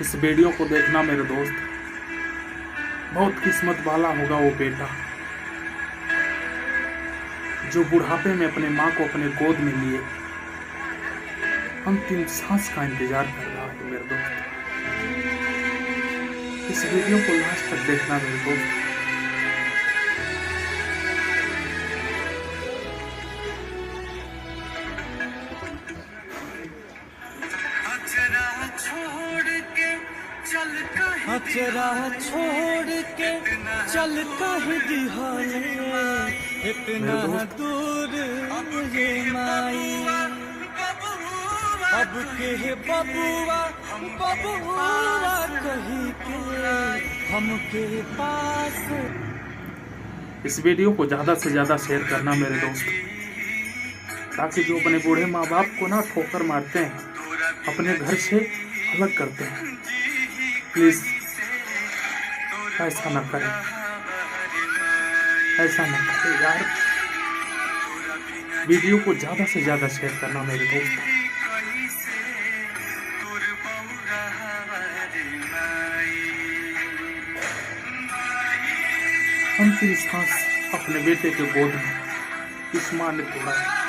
इस वीडियो को देखना मेरे दोस्त, बहुत किस्मत वाला होगा वो बेटा जो बुढ़ापे में अपने माँ को अपने गोद में लिए अंतिम सांस का इंतजार कर रहा है मेरे दोस्त। इस वीडियो को लास्ट तक देखना मेरे दोस्त। अचरा छोड़ के चल कहीं दिहाने इतना दूर मुझे माई अब के बबुआ बबुआ कहीं के हमके पास। इस वीडियो को ज़्यादा से ज़्यादा शेयर करना मेरे दोस्त, ताकि जो अपने बूढ़े माँ बाप को ना ठोकर मारते हैं, अपने घर से अलग करते हैं, प्लीज़ ऐसा न करें, ऐसा न करें यार। वीडियो को ज़्यादा से ज़्यादा शेयर करना मेरे दोस्त। अंतिम सांस अपने बेटे के गोद में इस माँ ने तोड़ा।